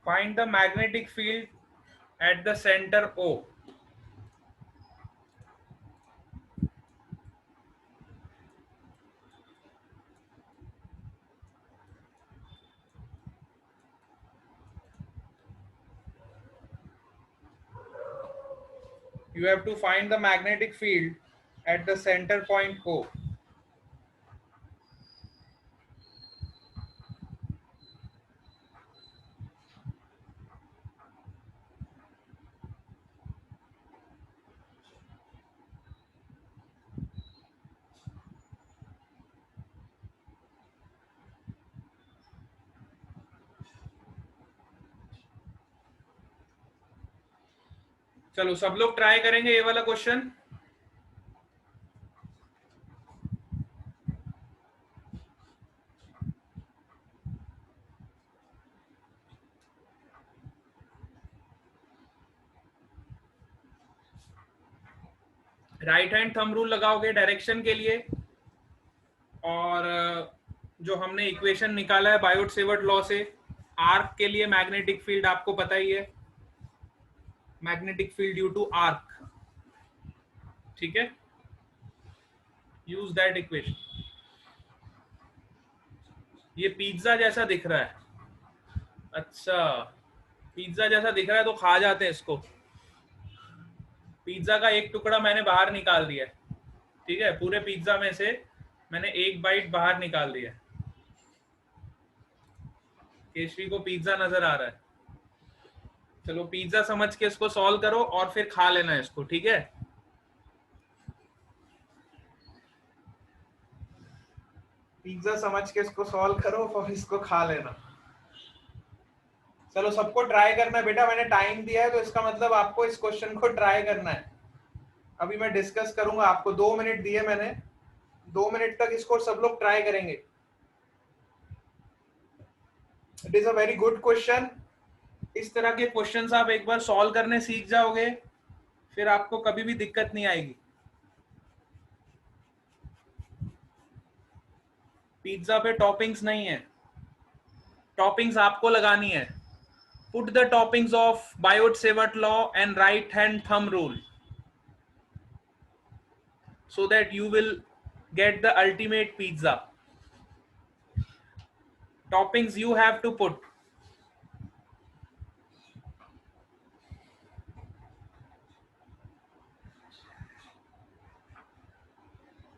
Find the magnetic field at the center O. You have to find the magnetic field at the center point O. चलो सब लोग try करेंगे ये वाला question. Right hand thumb rule लगाओगे direction के लिए. और जो हमने इक्वेशन निकाला है बायोट सेवर्ट लॉ से, आर्क के लिए मैग्नेटिक फील्ड आपको पता ही है, magnetic field due to arc. ठीक है, यूज दैट इक्वेशन. ये पिज्जा जैसा दिख रहा है. अच्छा, पिज्जा जैसा दिख रहा है तो खा जाते हैं इसको. पिज्जा का एक टुकड़ा मैंने बाहर निकाल दिया. ठीक है, पूरे पिज्जा में से मैंने एक बाइट बाहर निकाल दिया. केशवी को पिज्जा नजर आ रहा है. चलो पिज्जा समझ के इसको सॉल्व करो और फिर खा लेना इसको. ठीक है, पिज्जा समझ के इसको सॉल्व करो और इसको खा लेना. चलो सबको ट्राई करना है बेटा, मैंने टाइम दिया है तो इसका मतलब आपको इस क्वेश्चन को ट्राई करना है. अभी मैं डिस्कस करूंगा, आपको 2 मिनट दिए मैंने, 2 मिनट तक इसको सब लोग ट्राई करेंगे. It is a very good question. इस तरह के क्वेश्चंस आप एक बार सॉल्व करने सीख जाओगे, फिर आपको कभी भी दिक्कत नहीं आएगी. पिज्जा पे टॉपिंग्स नहीं है, टॉपिंग्स आपको लगानी है. Put the toppings of Biot Savart law and right hand thumb rule so that you will get the ultimate pizza. Toppings you have to put.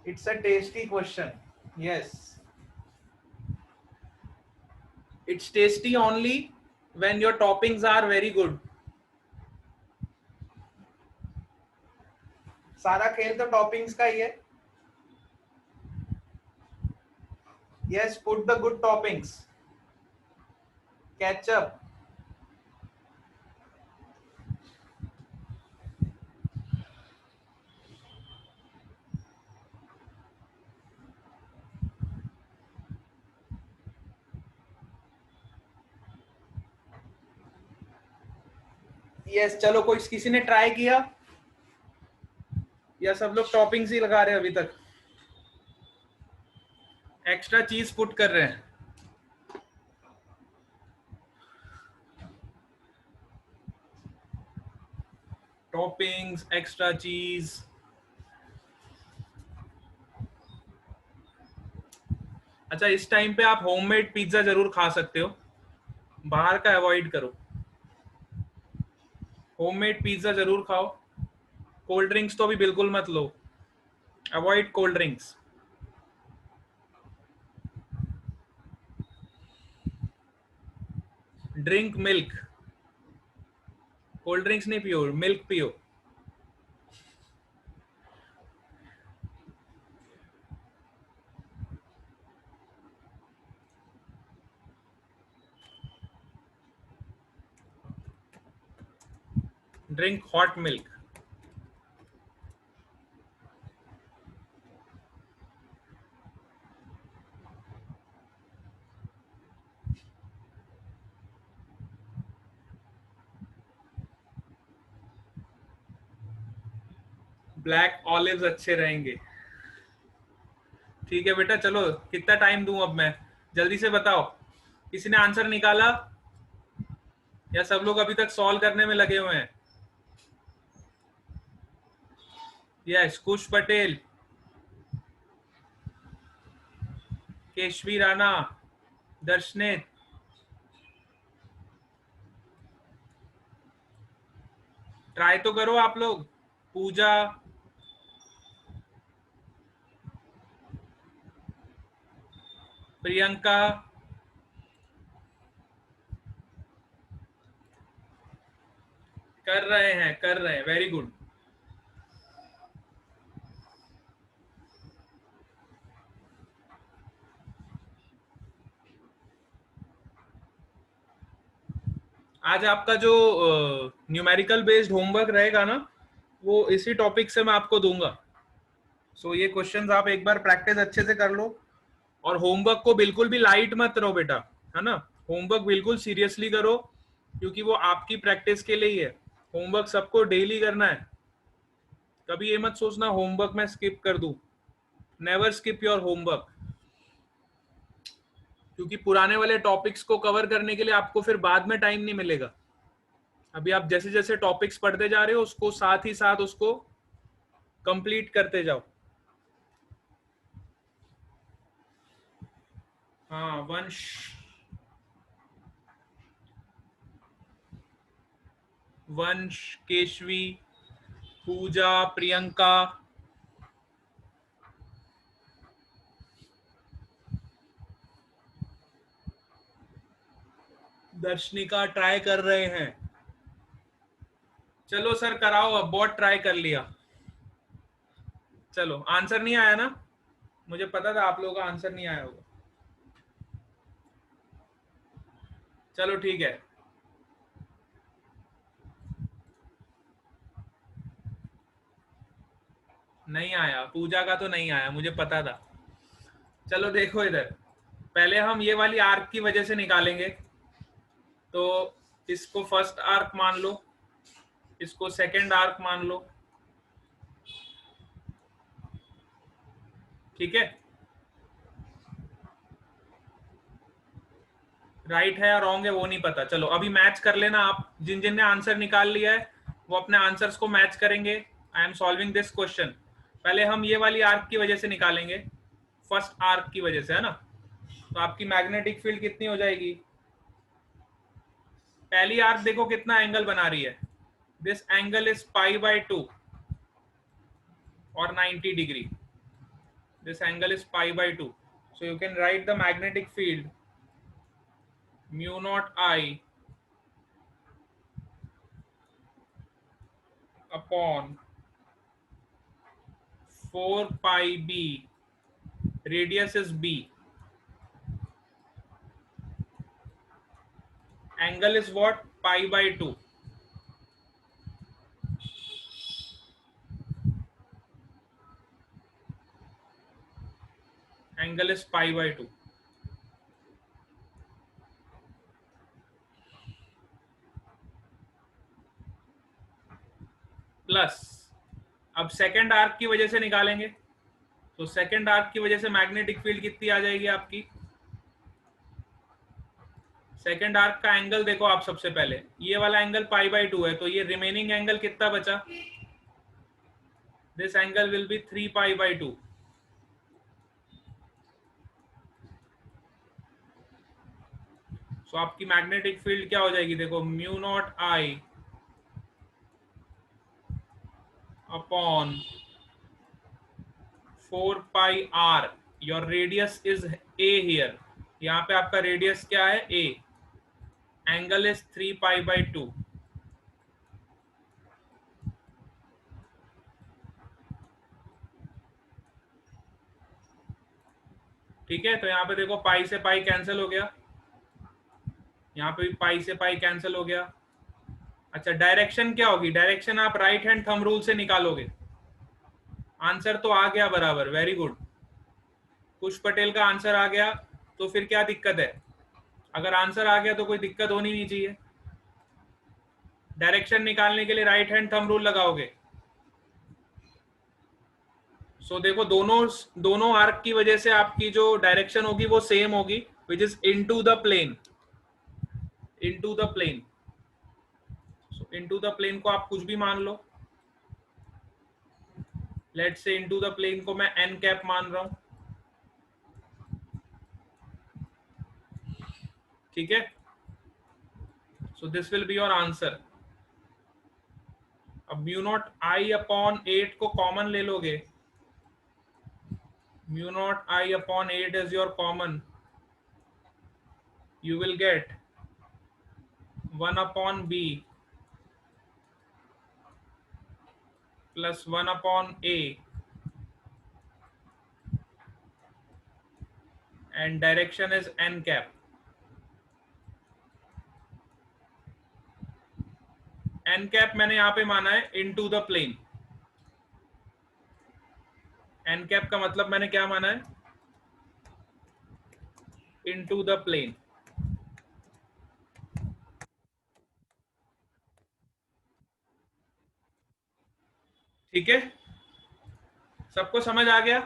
It's a tasty question. Yes, it's tasty only when your toppings are very good. सारा खेल तो toppings का ही है. Yes, put the good toppings. Ketchup. Yes, चलो कोई किसी ने try किया या सब लोग टॉपिंग्स ही लगा रहे हैं अभी तक? एक्स्ट्रा चीज पुट कर रहे हैं. टॉपिंग्स, एक्स्ट्रा चीज. अच्छा, इस टाइम पे आप होममेड पिज्जा जरूर खा सकते हो, बाहर का अवॉइड करो. होममेड पिज्जा जरूर खाओ. कोल्ड ड्रिंक्स तो अभी बिल्कुल मत लो, avoid cold drinks. Drink milk. Cold drinks नहीं पियो, मिल्क पियो. Drink hot milk. Black olives अच्छे रहेंगे. ठीक है बेटा, चलो कितना टाइम दूं अब मैं, जल्दी से बताओ. किसी ने आंसर निकाला? या सब लोग अभी तक सॉल्व करने में लगे हुए हैं? यस, कुश पटेल, केशवी राणा, दर्शनेत, ट्राई तो करो आप लोग। पूजा, प्रियंका, कर रहे हैं, कर रहे हैं, वेरी गुड। आज आपका जो न्यूमेरिकल बेस्ड होमवर्क रहेगा ना, वो इसी टॉपिक से मैं आपको दूंगा। सो ये क्वेश्चंस आप एक बार प्रैक्टिस अच्छे से कर लो, और होमवर्क को बिल्कुल भी लाइट मत करो बेटा, है ना। होमवर्क बिल्कुल सीरियसली करो, क्योंकि वो आपकी प्रैक्टिस के लिए ही है। होमवर्क सबको डेली करना है। कभी ये मत सोचना होमवर्क मैं स्किप कर दूं। नेवर स्किप योर होमवर्क, क्योंकि पुराने वाले टॉपिक्स को कवर करने के लिए आपको फिर बाद में टाइम नहीं मिलेगा। अभी आप जैसे जैसे टॉपिक्स पढ़ते जा रहे हो, उसको साथ ही साथ उसको कंप्लीट करते जाओ। हाँ, वंश, वंश, केशवी, पूजा, प्रियंका, दर्शनिका ट्राई कर रहे हैं। चलो सर कराओ, अब बहुत ट्राई कर लिया। चलो, आंसर नहीं आया ना? मुझे पता था आप लोगों का आंसर नहीं आया होगा। चलो ठीक है। नहीं आया, पूजा का तो नहीं आया, मुझे पता था। चलो देखो इधर, पहले हम ये वाली आर्क की वजह से निकालेंगे। तो इसको फर्स्ट आर्क मान लो, इसको सेकंड आर्क मान लो, ठीक है। राइट है या रॉन्ग है वो नहीं पता, चलो अभी मैच कर लेना आप। जिन जिन ने आंसर निकाल लिया है वो अपने आंसर्स को मैच करेंगे। I am solving this question. पहले हम ये वाली आर्क की वजह से निकालेंगे, फर्स्ट आर्क की वजह से, है ना। तो आपकी मैग्नेटिक फील्ड कितनी हो जाएगी? पहली आर्क देखो कितना एंगल बना रही है। दिस एंगल इज π/2 और 90 degree. This angle is π/2. So you can write the magnetic field mu naught I upon 4 pi b. Radius is b. Angle is what? π/2. Angle is π/2. Plus, अब second arc की वजह से निकालेंगे। तो second arc की वजह से मैग्नेटिक फील्ड कितनी आ जाएगी आपकी? सेकेंड आर्क का एंगल देखो आप, सबसे पहले ये वाला एंगल π/2 है, तो ये रिमेनिंग एंगल कितना बचा? This angle will be 3 π/2। तो आपकी मैग्नेटिक फील्ड क्या हो जाएगी? देखो, mu naught I upon 4 pi R. Your radius is A here. यहाँ पे आपका रेडियस क्या है? ए। Angle is 3 π/2। ठीक है, तो यहाँ पे देखो पाई से पाई कैंसिल हो गया, यहाँ पे भी पाई से पाई कैंसिल हो गया। अच्छा, डायरेक्शन क्या होगी? डायरेक्शन आप राइट हैंड थंब रूल से निकालोगे। आंसर तो आ गया बराबर, वेरी गुड। कुश पटेल का आंसर आ गया, तो फिर क्या दिक्कत है? अगर आंसर आ गया तो कोई दिक्कत होनी नहीं चाहिए। डायरेक्शन निकालने के लिए राइट हैंड थंब रूल लगाओगे। सो देखो, दोनों आर्क की वजह से आपकी जो डायरेक्शन होगी वो सेम होगी, which is into the plane. Into the plane. Into the plane को आप कुछ भी मान लो, let's say into the plane को मैं एन कैप मान रहा हूं, ठीक है। So this will be your answer. अब म्यू नॉट आई अपॉन 8 को कॉमन ले लोगे, mu naught I upon 8 is your common, you will get 1 upon b plus 1 upon a, and direction is n cap. n cap मैंने यहां पे माना है into the plane। n cap का मतलब मैंने क्या माना है, into the plane, ठीक है। सबको समझ आ गया?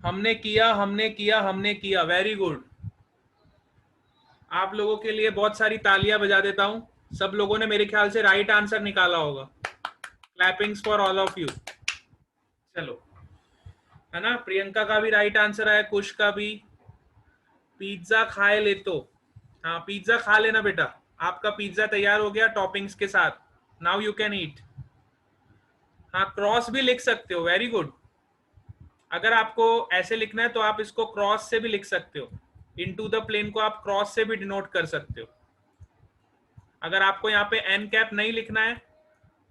हमने किया, हमने किया, हमने किया, वेरी गुड। आप लोगों के लिए बहुत सारी तालियां बजा देता हूं। सब लोगों ने मेरे ख्याल से राइट आंसर निकाला होगा। Clappings for all of you. चलो, है ना, प्रियंका का भी राइट आंसर आया, कुश का भी। पिज्जा खाए ले तो, हाँ पिज्जा खा लेना बेटा, आपका पिज्जा तैयार हो गया टॉपिंग्स के साथ, नाउ यू कैन ईट। हाँ, क्रॉस भी लिख सकते हो, वेरी गुड। अगर आपको ऐसे लिखना है तो आप इसको क्रॉस से भी लिख सकते हो, इनटू द प्लेन को आप क्रॉस से भी डिनोट कर सकते हो। अगर आपको यहाँ पे एन कैप नहीं लिखना है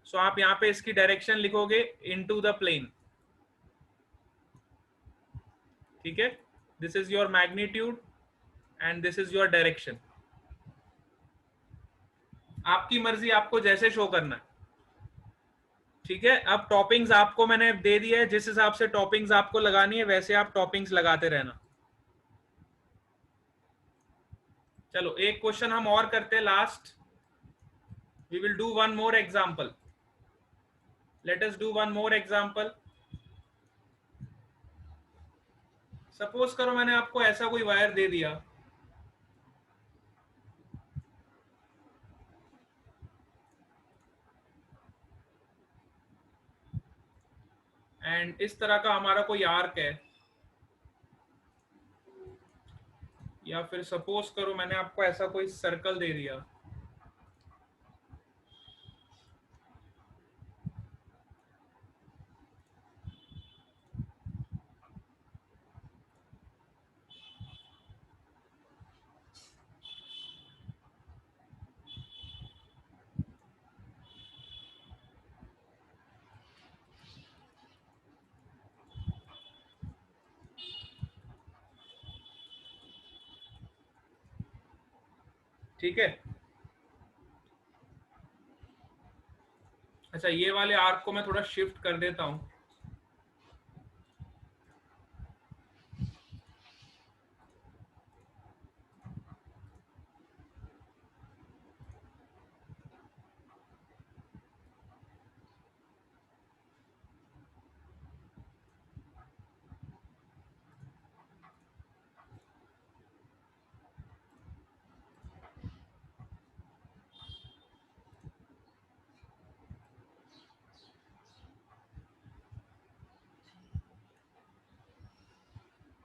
तो आप यहाँ पे इसकी डायरेक्शन लिखोगे इनटू द प्लेन, ठीक है। This is your magnitude and this is your direction. आपकी मर्जी, आपको जैसे शो करना है, ठीक है। अब टॉपिंग्स आपको मैंने दे दिया है, जिस हिसाब से टॉपिंग्स आपको लगानी है वैसे आप टॉपिंग्स लगाते रहना। चलो एक क्वेश्चन हम और करते हैं, last. We will do one more example, let us do one more example. Suppose करो मैंने आपको ऐसा कोई वायर दे दिया, एंड इस तरह का हमारा कोई आर्क है, या फिर सपोज करो मैंने आपको ऐसा कोई सर्कल दे दिया, ठीक है। अच्छा, ये वाले आर्क को मैं थोड़ा शिफ्ट कर देता हूं,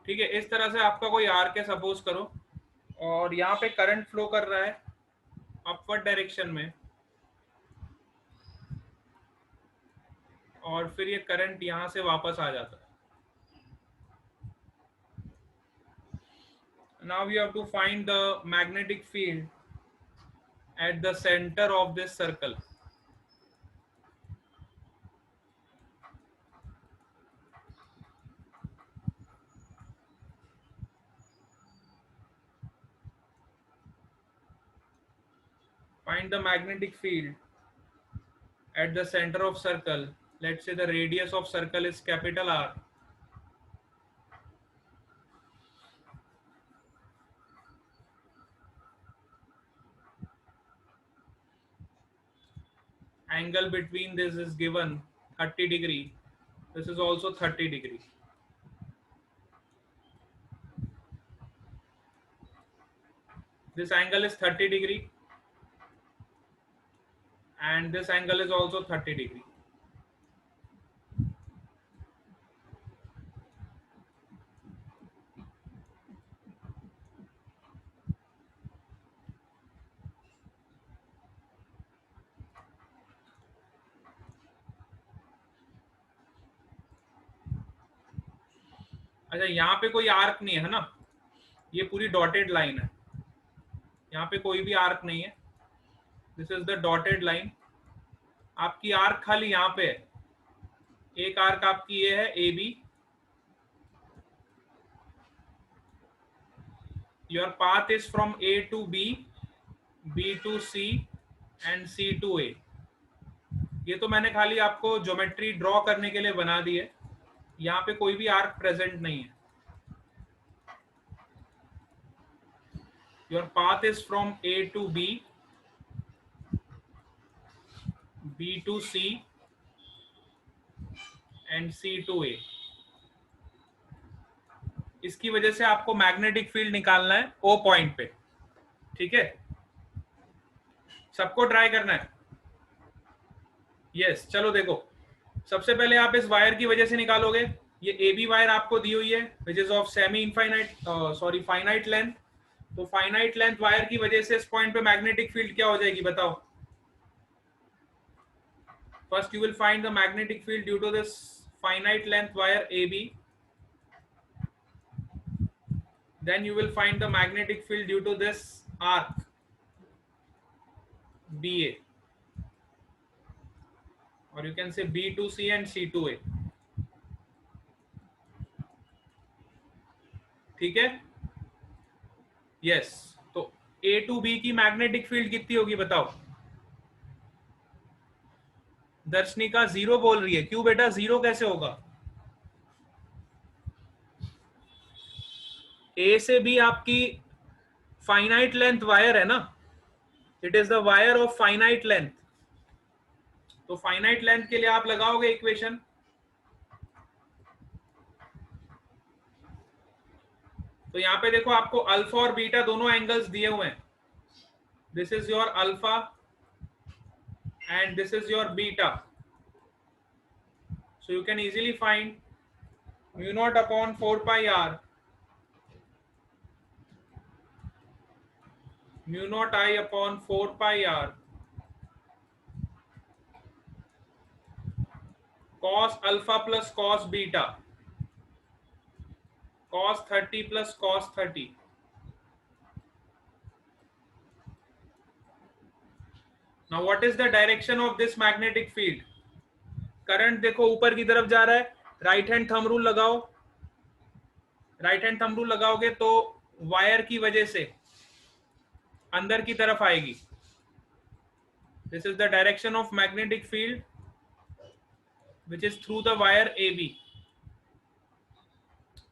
ठीक है। इस तरह से आपका कोई आर्क है सपोज करो, और यहाँ पे करंट फ्लो कर रहा है अपवर्ड डायरेक्शन में, और फिर ये करंट यहाँ से वापस आ जाता है। Now you have to find the magnetic field at the center of this circle. Find the magnetic field at the center of circle. Let's say the radius of circle is capital R. Angle between this is given 30 degree. This is also 30 degree. This angle is 30 degree. and this angle is also 30 degree. अच्छा, यहाँ पे कोई arc नहीं है ना, ये पूरी dotted line है, यहाँ पे कोई भी आर्क नहीं है. This is the dotted line. आपकी आर्क खाली यहाँ पे है. एक आर्क आपकी ये है A B. Your path is from A to B, B to C and C to A. ये तो मैंने खाली आपको ज्योमेट्री ड्रॉ करने के लिए बना दी है. यहाँ पे कोई भी आर्क प्रेजेंट नहीं है. Your path is from A to B, B to C and C to A. इसकी वजह से आपको मैग्नेटिक फील्ड निकालना है ओ पॉइंट पे. ठीक है, सबको ट्राई करना है. यस, चलो देखो, सबसे पहले आप इस वायर की वजह से निकालोगे. ये ए बी वायर आपको दी हुई है which is of semi infinite finite length. तो फाइनाइट लेंथ वायर की वजह से इस पॉइंट पे मैग्नेटिक फील्ड क्या हो जाएगी बताओ. First you will find the magnetic field due to this finite length wire A B. Then you will find the magnetic field due to this arc BA, or you can say B2C and C2A. ठीक है. Yes, तो A to B की magnetic field कितनी होगी बताओ. Darshanika zero बोल रही है. क्यों बेटा, जीरो कैसे होगा. ए से बी आपकी फाइनाइट लेंथ वायर है ना. It is the wire of finite length. तो फाइनाइट लेंथ के लिए आप लगाओगे इक्वेशन. तो यहां पे देखो, आपको अल्फा और बीटा दोनों एंगल्स दिए हुए हैं. This is your alpha and this is your beta. So you can easily find mu naught upon 4 pi R mu naught I upon 4 pi R cos alpha plus cos beta, cos 30 plus cos 30. Now what is the direction of this magnetic field? Current देखो ऊपर की तरफ जा रहा है. Right hand thumb rule लगाओ. Right hand thumb rule लगाओगे तो वायर की वजह से अंदर की तरफ आएगी. This is the direction of magnetic field which is through the wire A B.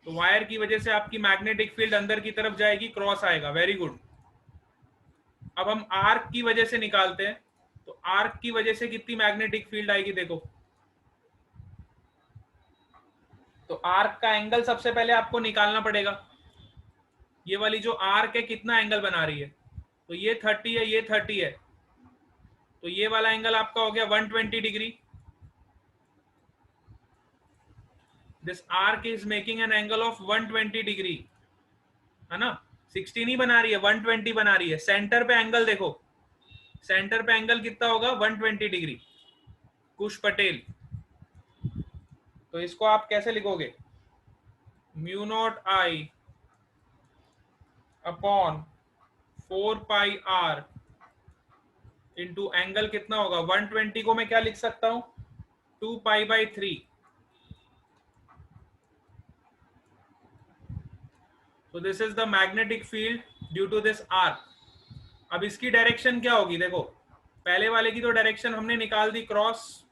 तो वायर की वजह से आपकी मैग्नेटिक फील्ड अंदर की तरफ जाएगी, क्रॉस आएगा. Very good. अब हम आर्क की वजह से निकालते हैं. तो आर्क की वजह से कितनी मैग्नेटिक फील्ड आएगी देखो. तो आर्क का एंगल सबसे पहले आपको निकालना पड़ेगा. ये वाली जो आर्क है कितना एंगल बना रही है. तो ये 30 है, ये 30 है. तो ये वाला एंगल आपका हो गया 120 degree. This arc is making an angle of 120 degree, है ना. 60 नहीं बना रही है, 120 बना रही है. सेंटर पे एंगल देखो, सेंटर पे एंगल कितना होगा 120 डिग्री. कुश पटेल. तो इसको आप कैसे लिखोगे. Mu naught I upon 4 pi R into angle कितना होगा 120 को मैं क्या लिख सकता हूं 2 pi by 3. So this is the magnetic field due to this arc. अब इसकी डायरेक्शन क्या होगी देखो. पहले वाले की तो डायरेक्शन हमने निकाल दी क्रॉस.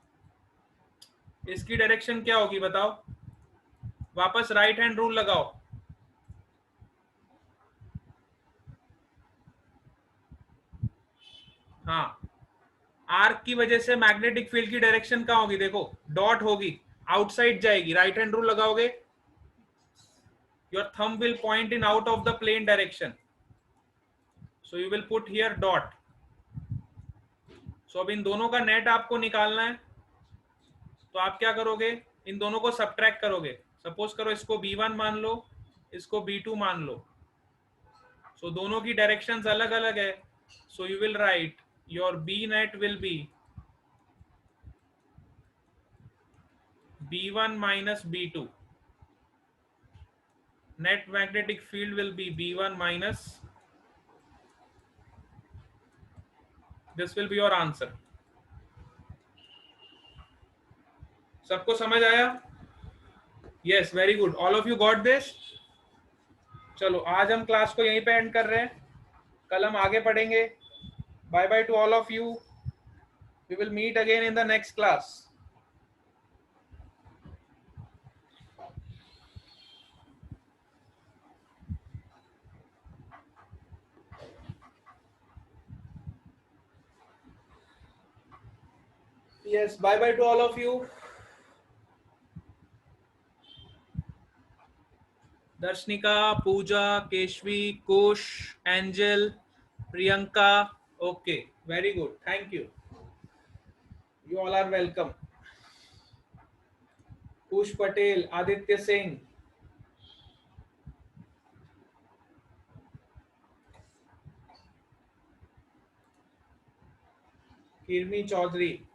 इसकी डायरेक्शन क्या होगी बताओ. वापस राइट हैंड रूल लगाओ. हाँ, आर्क की वजह से मैग्नेटिक फील्ड की डायरेक्शन क्या होगी देखो. डॉट होगी, आउटसाइड जाएगी. राइट हैंड रूल लगाओगे, your thumb will point in out of the plane direction, so you will put here dot. सो अब इन दोनों का नेट आपको निकालना है, तो आप क्या करोगे, इन दोनों को सब्ट्रैक्ट करोगे। सपोज करो इसको B1 मान लो, इसको B2 मान लो। सो दोनों की डायरेक्शंस अलग अलग है, so you will write your B net will be B1 minus B2. Net magnetic field will be B1 minus, this will be your answer. सबको समझ आया? Yes, very good. All of you got this? चलो आज हम class को यहीं पे and कर रहे हैं, कल हम आगे पढ़ेंगे। Bye bye to all of you, we will meet again in the next class. Yes, bye bye to all of you. Darshnika, Pooja, Keshvi, Kush, Angel, Priyanka. Okay, very good. Thank you. You all are welcome. Kush Patel, Aditya Singh, Kirmi Chaudhary.